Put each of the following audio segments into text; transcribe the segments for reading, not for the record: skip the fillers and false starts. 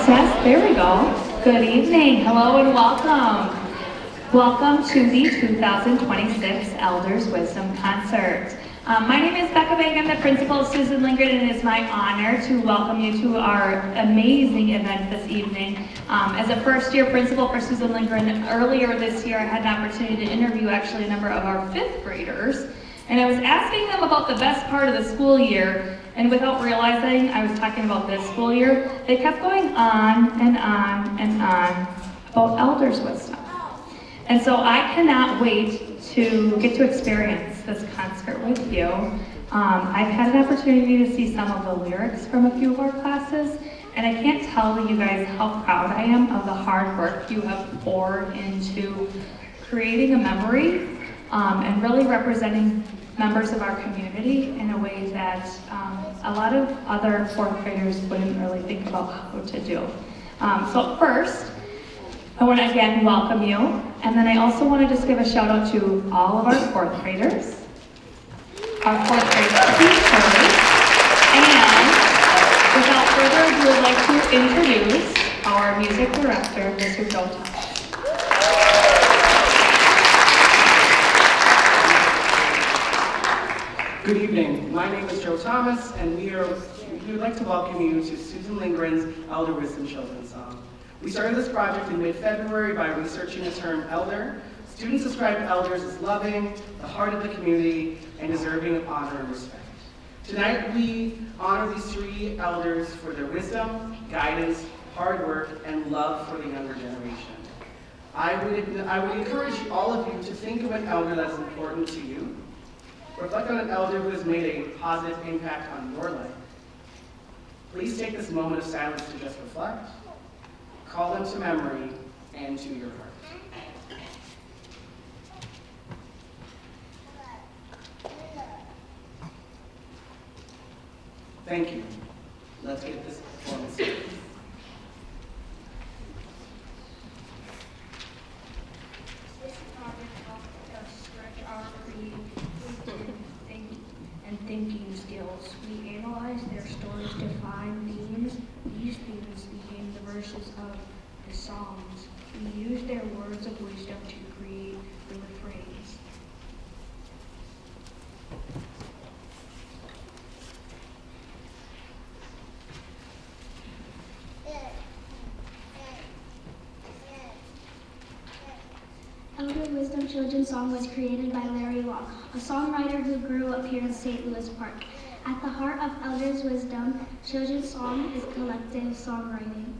Test, there we go. Good evening, hello and welcome. Welcome to the 2026 Elders Wisdom Concert. My name is Becca Bank, I'm the principal of Susan Lindgren, and it is my honor to welcome you to our amazing event this evening. As a first-year principal for Susan Lindgren, earlier this year I had an opportunity to interview actually a number of our fifth graders, and I was asking them about the best part of the school year, and without realizing I was talking about this school year, they kept going on and on and on about elders' wisdom. And so I cannot wait to get to experience this concert with you. I've had an opportunity to see some of the lyrics from a few of our classes, and I can't tell you guys how proud I am of the hard work you have poured into creating a memory and really representing members of our community in a way that a lot of other fourth graders wouldn't really think about how to do. So first, I want to again welcome you, and then I also want to just give a shout out to all of our fourth graders, our fourth grade teachers, and without further ado, I'd like to introduce our music director, Mr. Joe Thomas. Good evening. My name is Joe Thomas, and we would like to welcome you to Susan Lindgren's Elder Wisdom Children's Song. We started this project in mid-February by researching the term elder. Students described elders as loving, the heart of the community, and deserving of honor and respect. Tonight we honor these three elders for their wisdom, guidance, hard work, and love for the younger generation. I would encourage all of you to think of an elder that's important to you. Reflect on an elder who has made a positive impact on your life. Please take this moment of silence to just reflect, call them to memory and to your heart. Thank you. Let's get this performance started. Thinking skills. We analyzed their stories to find themes. These themes became the verses of the songs. We used their words of wisdom to create the refrains. Elder Wisdom Children's Song was created by Larry Long, a songwriter who grew up here in St. Louis Park. At the heart of Elders Wisdom Children's Song is collective songwriting.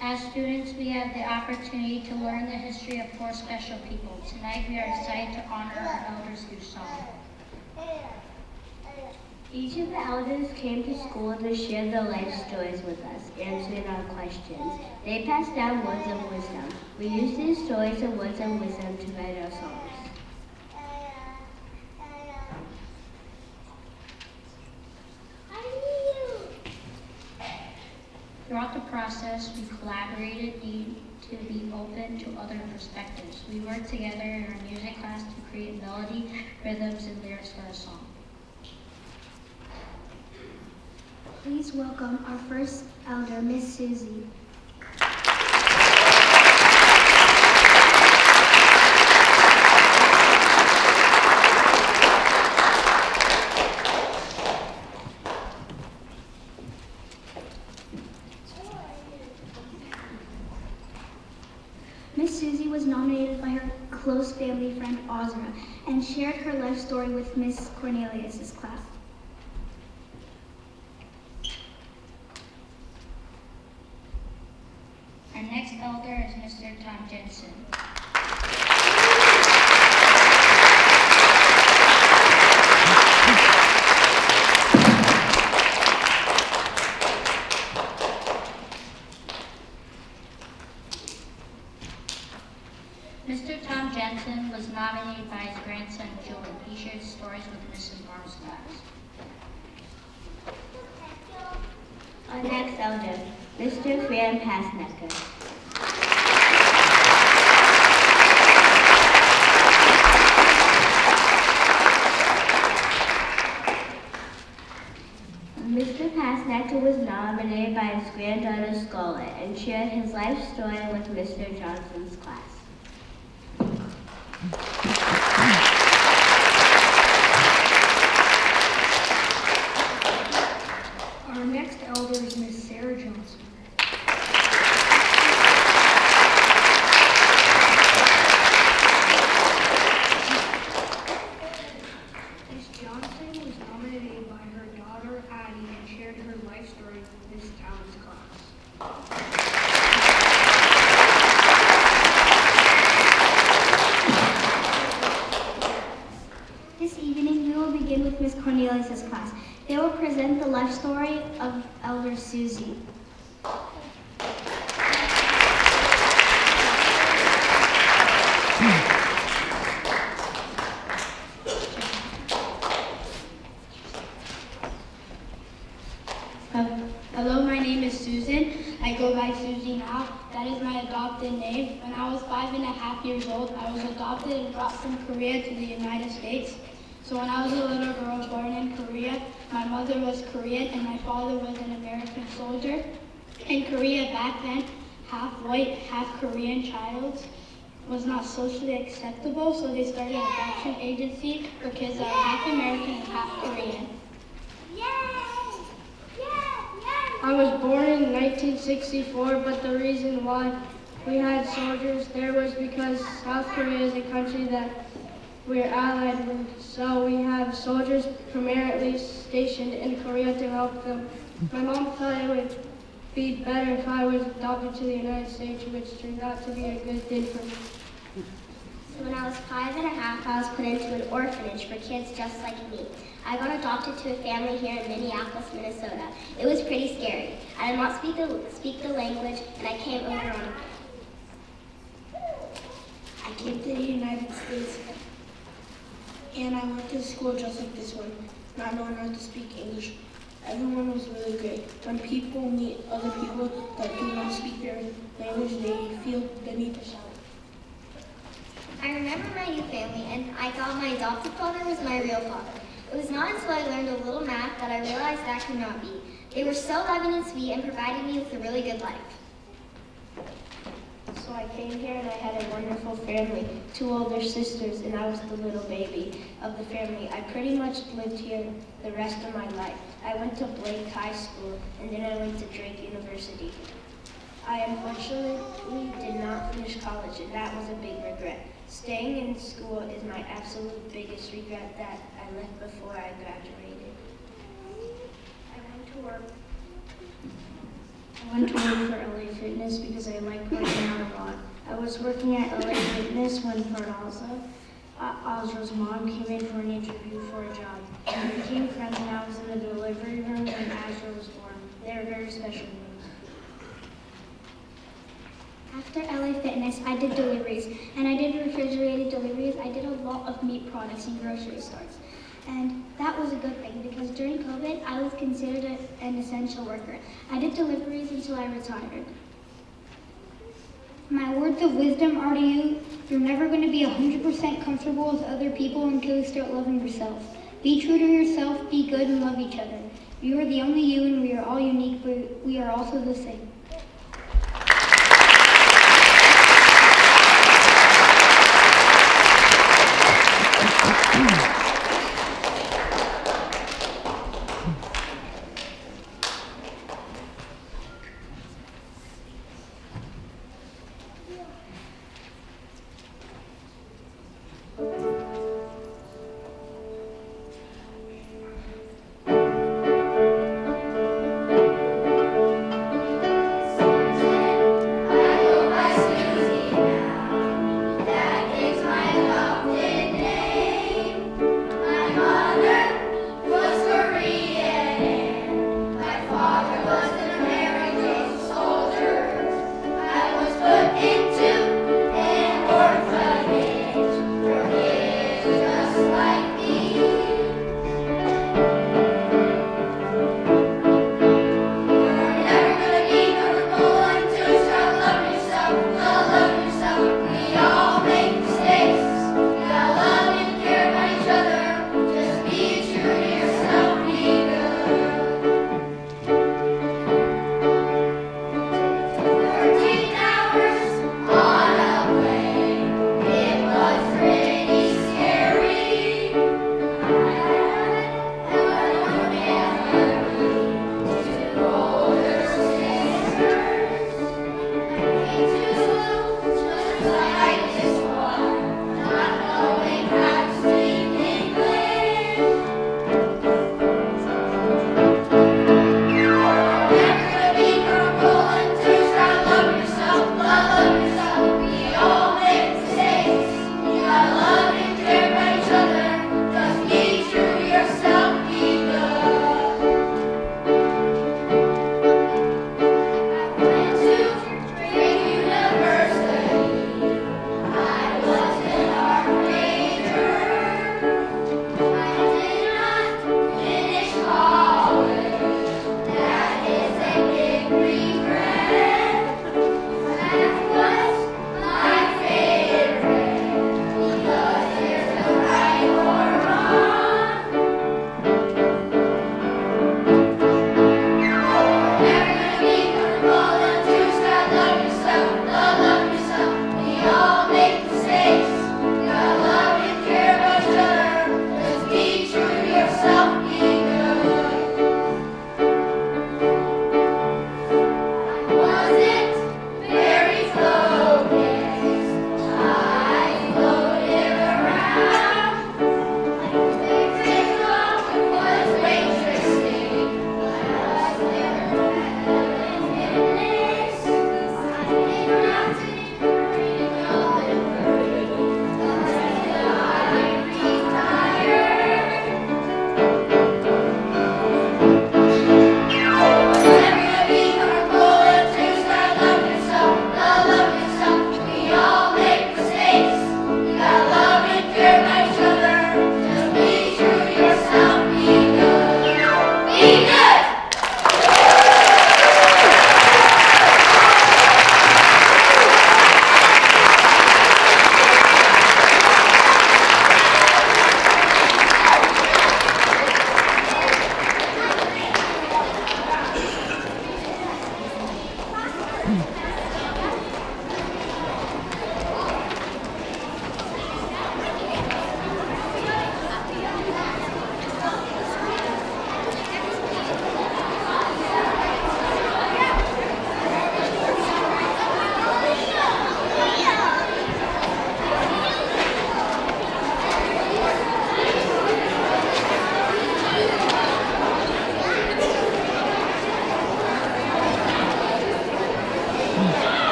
As students, we had the opportunity to learn the history of four special people. Tonight, we are excited to honor our elders through song. Each of the elders came to school to share their life stories with us, answering our questions. They passed down words of wisdom. We used these stories and words of wisdom to write our songs. Throughout the process, we collaborated to be open to other perspectives. We worked together in our music class to create melody, rhythms, and lyrics for a song. Please welcome our first elder, Miss Susie. Miss Susie was nominated by her close family friend Ozra and shared her life story with Miss Cornelius's class. Our next elder is Mr. Tom Jensen. Mr. Tom Jensen was nominated by his grandson, Jordan. He shared stories with Mrs. Marm's class. Our next elder, Mr. Fran Passnecker. nominated by his granddaughter Scarlett and shared his life story with Mr. Johnson's class. Our next elder is Miss Sarah Johnson. Miss Johnson was nominated by her daughter Addie and shared her life story with Miss Talon's class. This evening, we will begin with Miss Cornelius' class. They will present the life story of Elder Susie. Hello, my name is Susan. I go by Susie now. That is my adopted name. When I was 5.5 years old, I was adopted and brought from Korea to the United States. So when I was a little girl born in Korea, my mother was Korean and my father was an American soldier. In Korea back then, half white, half Korean child was not socially acceptable, so they started an adoption agency for kids that are half American and half Korean. I was born in 1964, but the reason why we had soldiers there was because South Korea is a country that we're allied with. So we have soldiers primarily stationed in Korea to help them. My mom thought it would be better if I was adopted to the United States, which turned out to be a good thing for me. So when I was 5.5, I was put into an orphanage for kids just like me. I got adopted to a family here in Minneapolis, Minnesota. It was pretty scary. I did not speak the language, and I came over on. I came to the United States and I went to school just like this one, not knowing how to speak English. Everyone was really great. When people meet other people that do not speak their language, they feel the need to shout. I remember my new family, and I thought my adopted father was my real father. It was not until I learned a little math that I realized that could not be. They were so loving and sweet and provided me with a really good life. So I came here and I had a wonderful family, 2 older sisters, and I was the little baby of the family. I pretty much lived here the rest of my life. I went to Blake High School, and then I went to Drake University. I unfortunately did not finish college, and that was a big regret. Staying in school is my absolute biggest regret that I left before I graduated. I went to work for LA Fitness because I like working out a lot. I was working at LA Fitness when Azra's mom came in for an interview for a job. We became friends and I was in the delivery room when Azra was born. They were very special to me. After LA Fitness, I did deliveries, and I did refrigerated deliveries. I did a lot of meat products in grocery stores. And that was a good thing because during COVID, I was considered an essential worker. I did deliveries until I retired. My words of wisdom are to you, you're never going to be 100% comfortable with other people until you start loving yourself. Be true to yourself, be good, and love each other. You are the only you, and we are all unique, but we are also the same.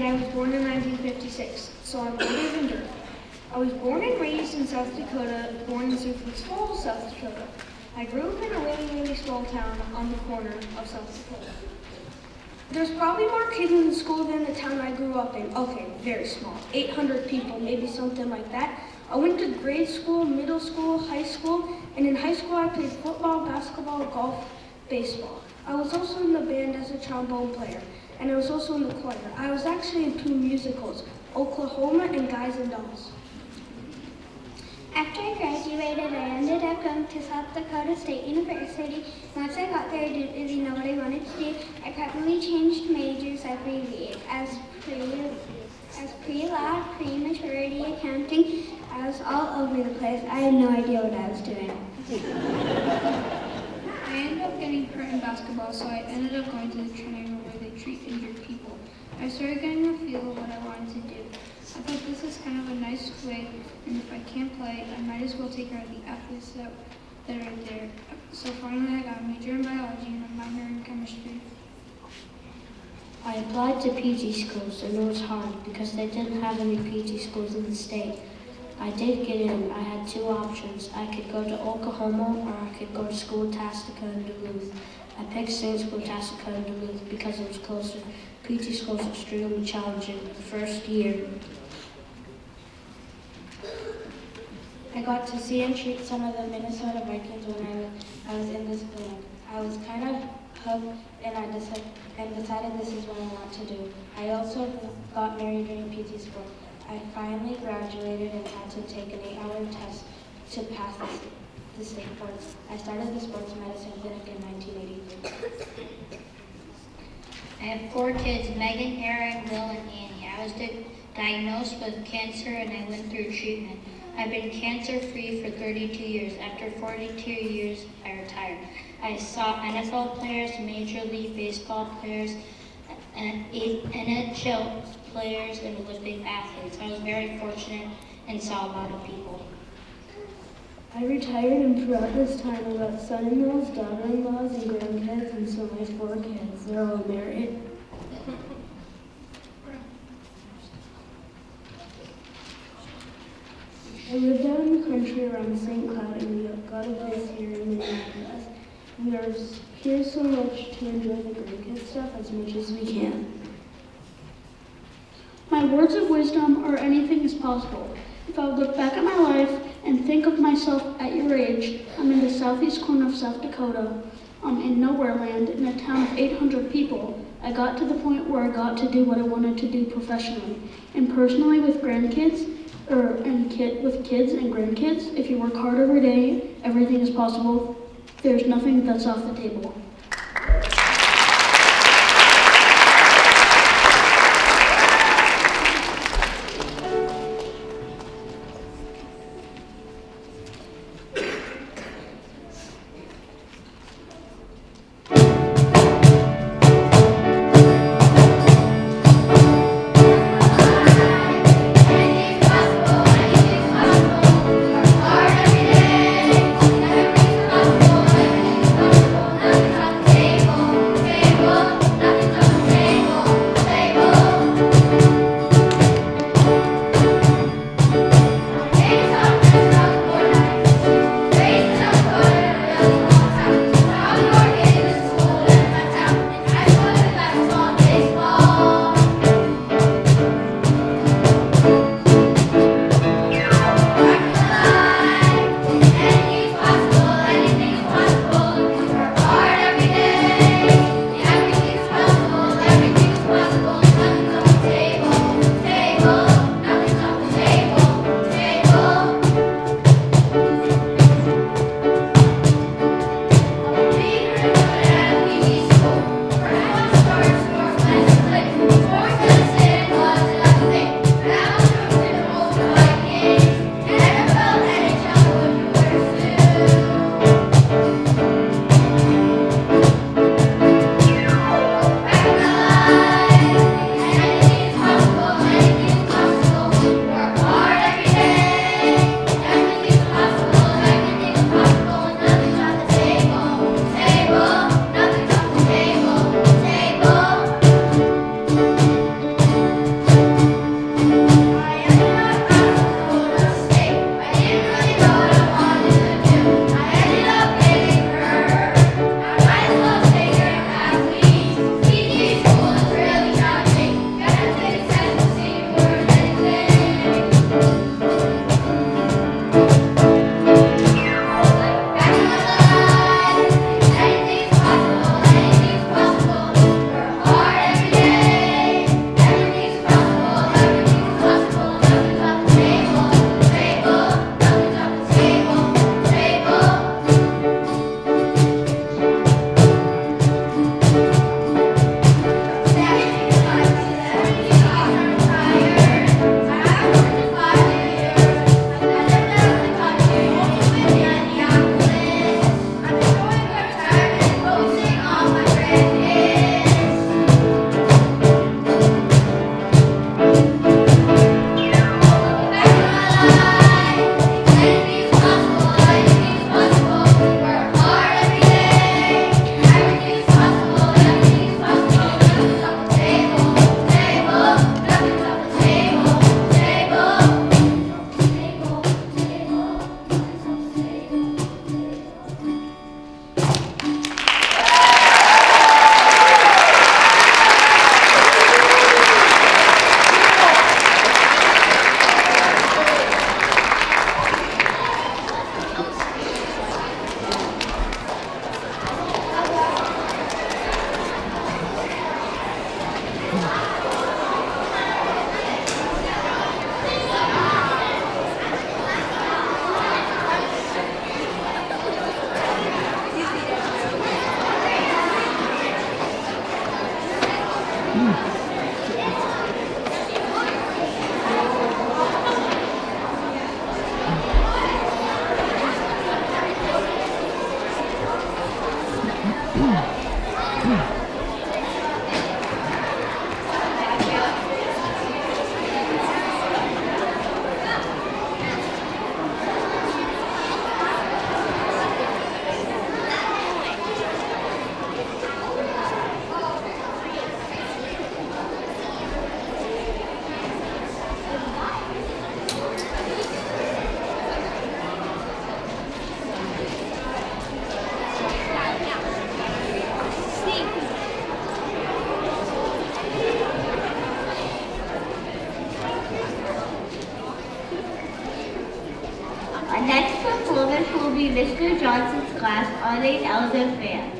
and I was born in 1956, so I'm older than dirt. I was born and raised in South Dakota, born in Sioux Falls, South Dakota. I grew up in a really small town on the corner of South Dakota. There's probably more kids in the school than the town I grew up in. Okay, very small. 800 people, maybe something like that. I went to grade school, middle school, high school, and in high school I played football, basketball, golf, baseball. I was also in the band as a trombone player, and I was also in the choir. I was actually in 2 musicals, Oklahoma and Guys and Dolls. After I graduated, I ended up going to South Dakota State University. Once I got there, I didn't really know what I wanted to do. I probably changed majors every week. As pre-law, pre-maturity, accounting, I was all over the place. I had no idea what I was doing. I ended up getting hurt in basketball, so I ended up going to the training room where they treat injured people. I started getting a feel of what I wanted to do. I thought this is kind of a nice way, and if I can't play, I might as well take care of the athletes that are there. So finally I got a major in biology and a minor in chemistry. I applied to PG schools and it was hard because they didn't have any PG schools in the state. I did get in. I had 2 options. I could go to Oklahoma or I could go to Scholastica in Duluth. I picked St. Scholastica in Duluth because it was closer. PG schools are extremely challenging the first year. I got to see and treat some of the Minnesota Vikings when I was in this clinic. I was kind of hooked and I decided this is what I want to do. I also got married during PT school. I finally graduated and had to take an 8-hour test to pass the state boards. I started the sports medicine clinic in 1983. I have 4 kids, Megan, Aaron, Will, and Annie. I was diagnosed with cancer and I went through treatment. I've been cancer-free for 32 years. After 42 years, I retired. I saw NFL players, Major League Baseball players, and NHL players, and Olympic athletes. I was very fortunate and saw a lot of people. I retired and throughout this time I got son-in-laws, daughter-in-laws, and grandkids, and so my 4 kids, they're all married. I lived out in the country around St. Cloud and we got a place here in Minneapolis. We are here so much to enjoy the grandkids stuff as much as we can. My words of wisdom are anything is possible. If I look back at my life and think of myself at your age, I'm in the southeast corner of South Dakota, in nowhere land, in a town of 800 people. I got to the point where I got to do what I wanted to do professionally. And personally with grandkids, with kids and grandkids, if you work hard every day, everything is possible. There's nothing that's off the table. will be Mr. Johnson's class on the Elder Fair.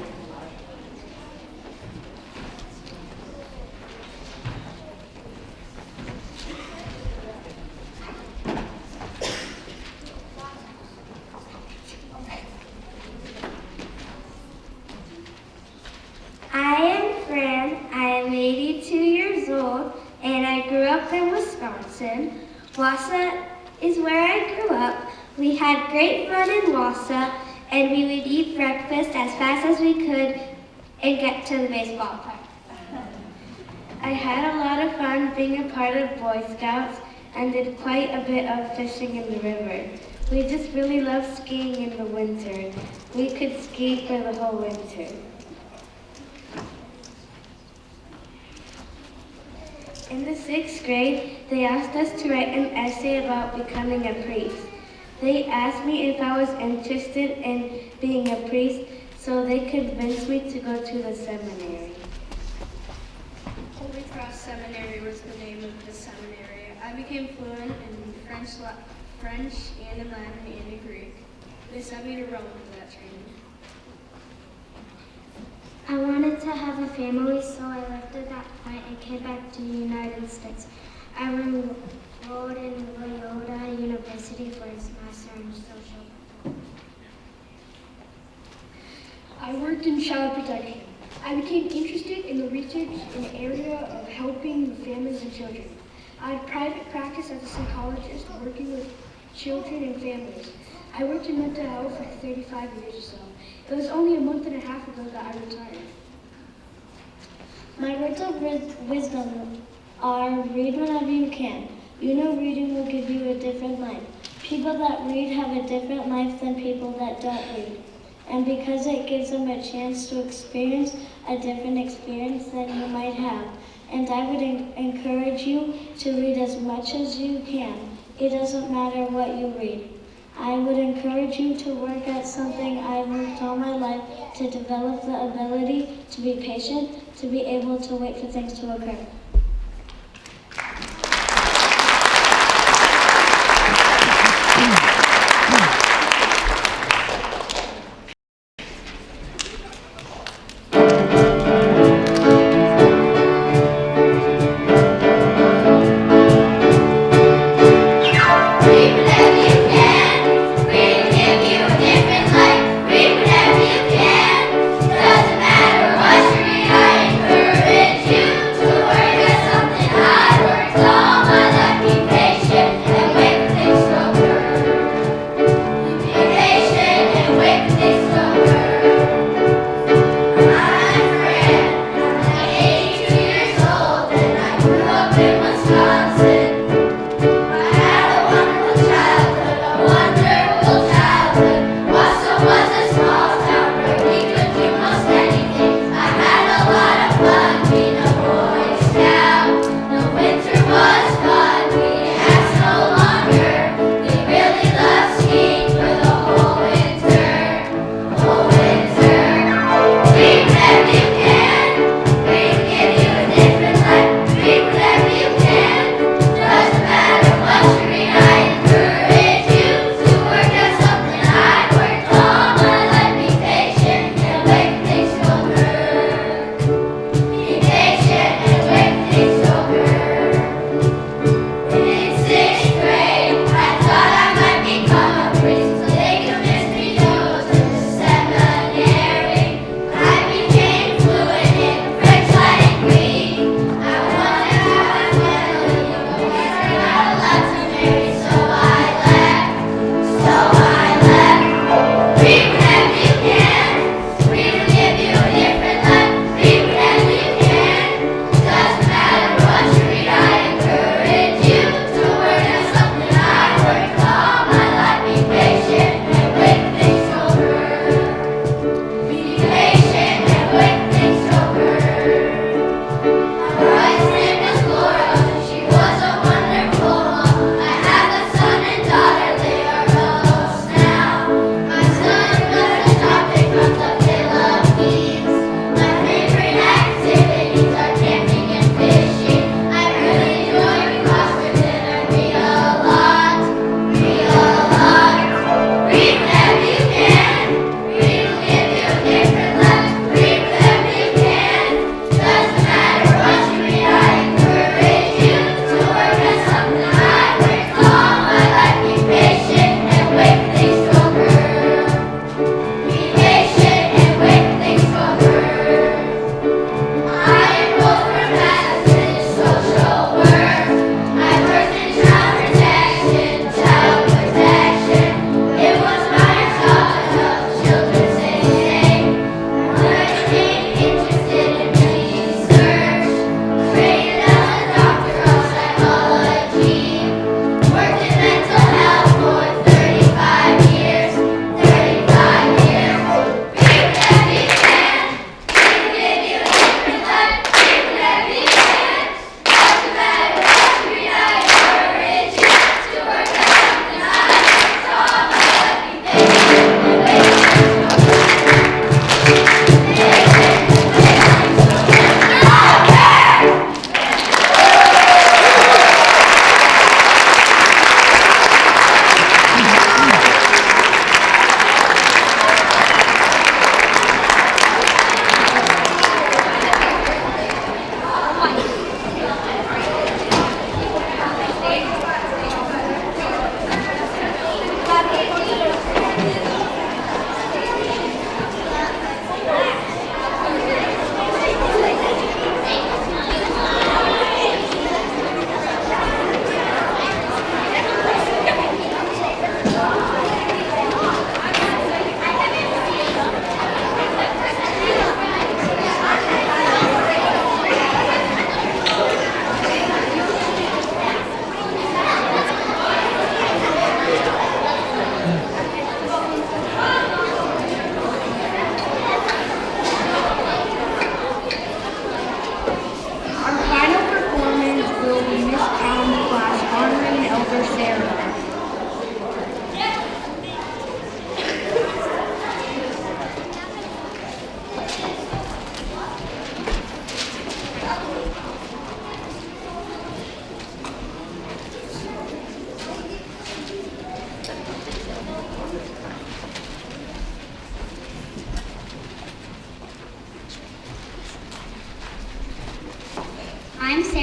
I am Fran. I am 82 years old, and I grew up in Wisconsin. Wausau is where I grew up. We had great fun in Wausau, and we would eat breakfast as fast as we could and get to the baseball park. I had a lot of fun being a part of Boy Scouts and did quite a bit of fishing in the river. We just really loved skiing in the winter. We could ski for the whole winter. In the 6th grade, they asked us to write an essay about becoming a priest. They asked me if I was interested in being a priest, so they convinced me to go to the seminary. Holy Cross Seminary was the name of the seminary. I became fluent in French and in Latin and in Greek. They sent me to Rome for that training. I wanted to have a family, so I left at that point and came back to the United States. I enrolled in Loyola University for its Master in Social Work. I worked in child protection. I became interested in the research in the area of helping the families and children. I had private practice as a psychologist working with children and families. I worked in mental health for 35 years or so. It was only a month and a half ago that I retired. My words of wisdom are read whenever you can. You know reading will give you a different life. People that read have a different life than people that don't read. And because it gives them a chance to experience a different experience than you might have. And I would encourage you to read as much as you can. It doesn't matter what you read. I would encourage you to work at something I've worked all my life to develop the ability to be patient, to be able to wait for things to occur. Doesn't matter what you read, I encourage you to work as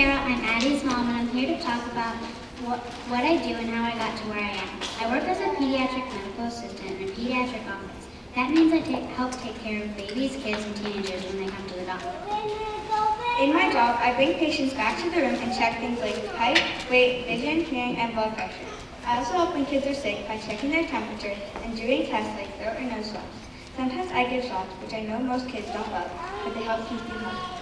Sarah, I'm Addie's mom, and I'm here to talk about what I do and how I got to where I am. I work as a pediatric medical assistant in a pediatric office. That means I help take care of babies, kids, and teenagers when they come to the doctor. In my job, I bring patients back to the room and check things like height, weight, vision, hearing, and blood pressure. I also help when kids are sick by checking their temperature and doing tests like throat or nose swabs. Sometimes I give shots, which I know most kids don't love, but they help keep them healthy.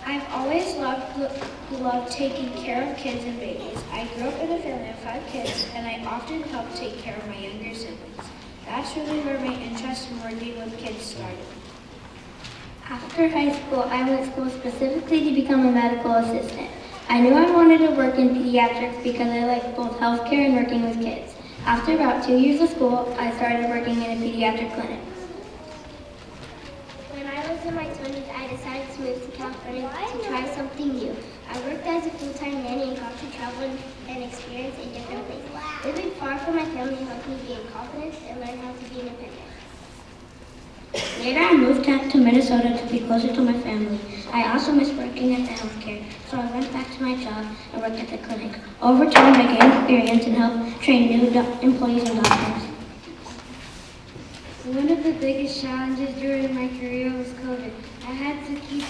I've always loved taking care of kids and babies. I grew up in a family of 5 kids, and I often help take care of my younger siblings. That's really where my interest in working with kids started. After high school, I went to school specifically to become a medical assistant. I knew I wanted to work in pediatrics because I liked both healthcare and working with kids. After about 2 years of school, I started working in a pediatric clinic. When I was in my 20s, I decided to move to California to try something new. I worked as a full-time nanny and got to travel and experience a different place. Living far from my family helped me gain confidence and learn how to be independent. Later, I moved back to Minnesota to be closer to my family. I also missed working at the healthcare, so I went back to my job and worked at the clinic. Over time, I gained experience and helped train new employees and doctors. One of the biggest challenges during my career was COVID. I had to keep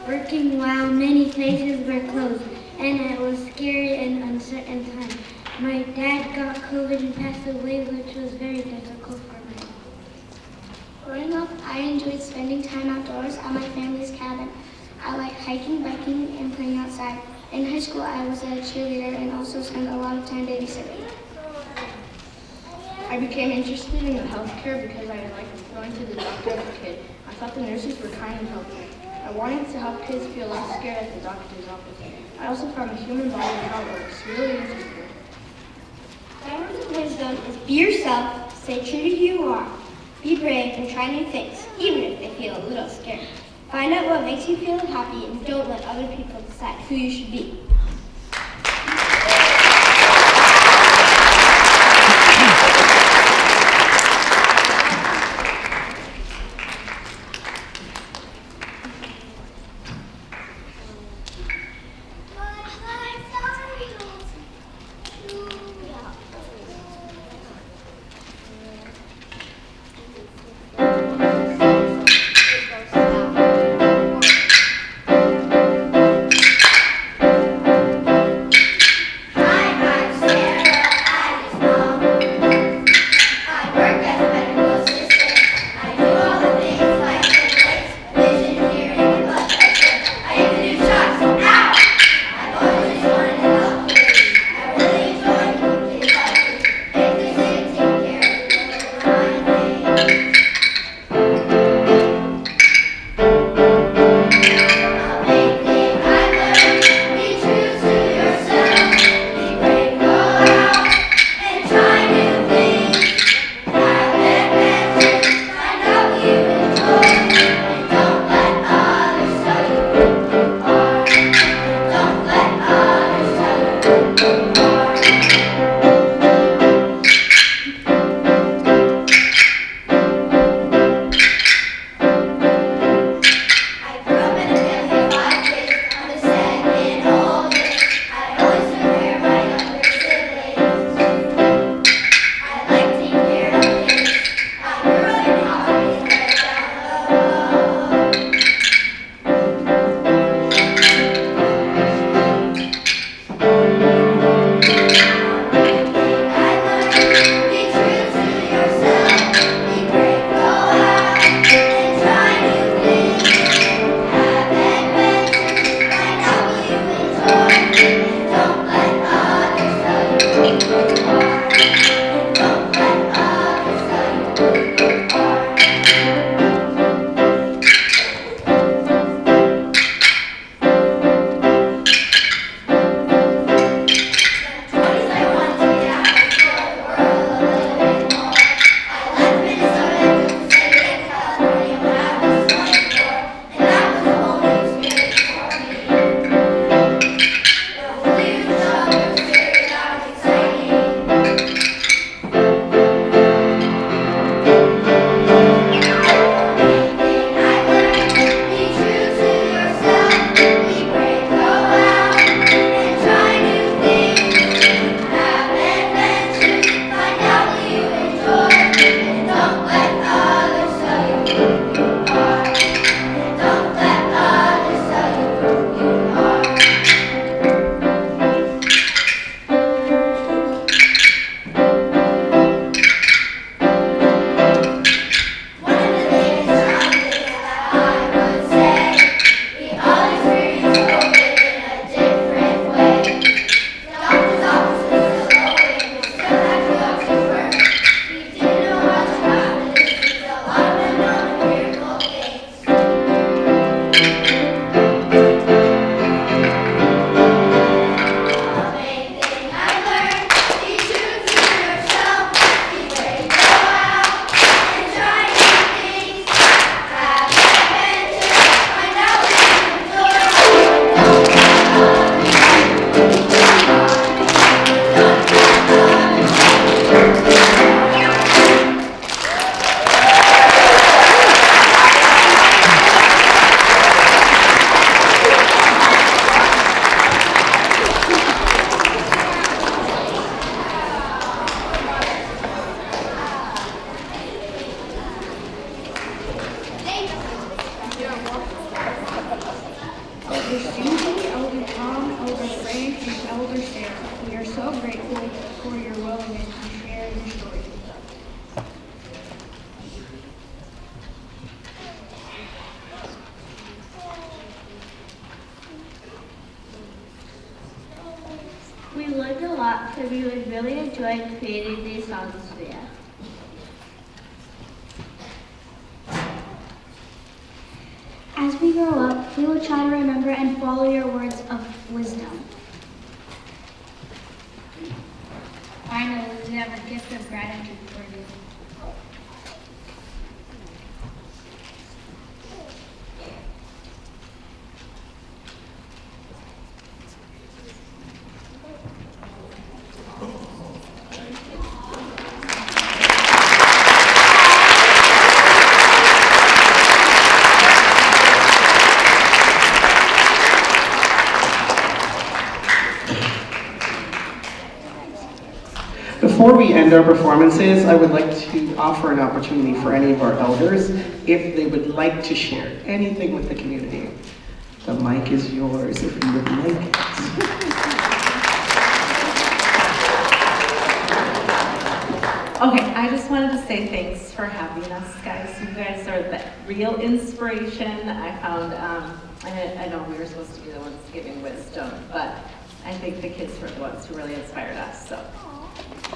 working while many places were closed, and it was scary and uncertain time. My dad got COVID and passed away, which was very difficult for me. Growing up, I enjoyed spending time outdoors at my family's cabin. I like hiking, biking, and playing outside. In high school, I was a cheerleader and also spent a lot of time babysitting. I became interested in healthcare because I liked going to the doctor as a kid. I thought the nurses were kind and helpful. I wanted to help kids feel less scared at the doctor's office. I also found the human body and how it works really interesting. My words of wisdom is be yourself, stay true to who you are, be brave, and try new things, even if they feel a little scary. Find out what makes you feel happy and don't let other people decide who you should be. Elder Sarah. We are so grateful for your willingness to share your stories with us. We learned a lot, so we would really enjoy creating these songs for you. As we grow up, we will try to remember and follow your words of wisdom. Finally, we have a gift of gratitude for you. Before we end our performances, I would like to offer an opportunity for any of our elders if they would like to share anything with the community. The mic is yours if you would like it. Okay, I just wanted to say thanks for having us, guys. You guys are the real inspiration. I found, I know we were supposed to be the ones giving wisdom, but I think the kids were the ones who really inspired us, so. I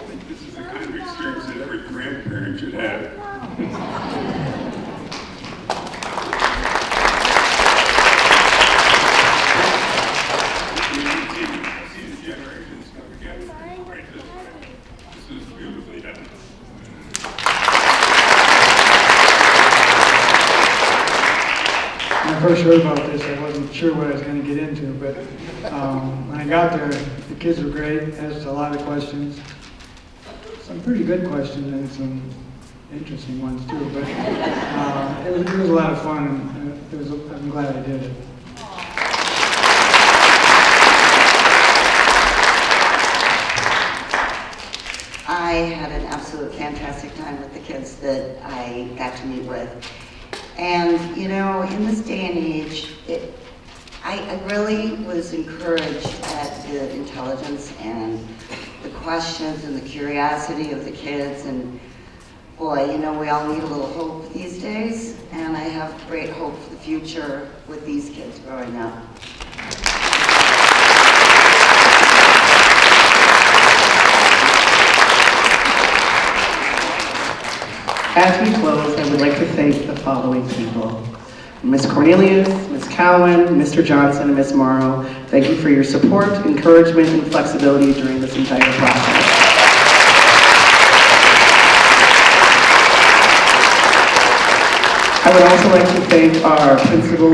think this is the kind of experience that every grandparent should have. See the generations come together right this way. This is beautifully done. When I first heard about this, I wasn't sure what I was going to get into, but when I got there, the kids were great, asked a lot of questions. Some pretty good questions and some interesting ones too, but it was a lot of fun, and I'm glad I did it. I had an absolute fantastic time with the kids that I got to meet with. And, you know, in this day and age, I really was encouraged at the intelligence and the questions and the curiosity of the kids. And boy, you know, we all need a little hope these days. And I have great hope for the future with these kids growing up. As we close, I would like to thank the following people. Ms. Cornelius, Ms. Cowan, Mr. Johnson, and Ms. Morrow, thank you for your support, encouragement, and flexibility during this entire process. I would also like to thank our principal,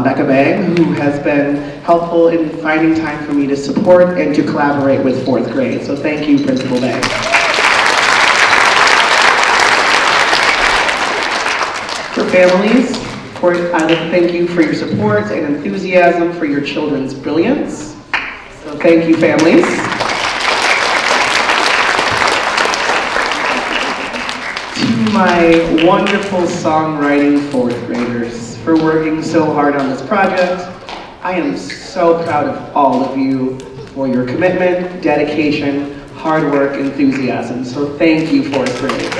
Becca Bang, who has been helpful in finding time for me to support and to collaborate with 4th grade. So thank you, Principal Bang. For families, I'd like to thank you for your support and enthusiasm for your children's brilliance. So thank you, families. To my wonderful songwriting 4th graders for working so hard on this project. I am so proud of all of you for your commitment, dedication, hard work, enthusiasm. So thank you, 4th grade.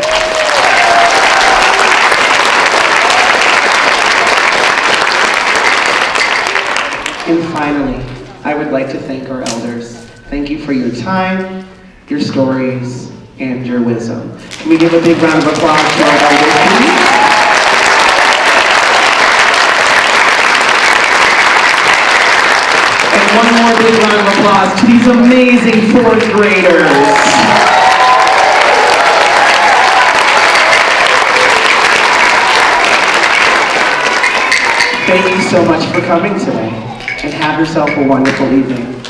And finally, I would like to thank our elders. Thank you for your time, your stories, and your wisdom. Can we give a big round of applause to our elders, please? And one more big round of applause to these amazing 4th graders. Thank you so much for coming today, and have yourself a wonderful evening.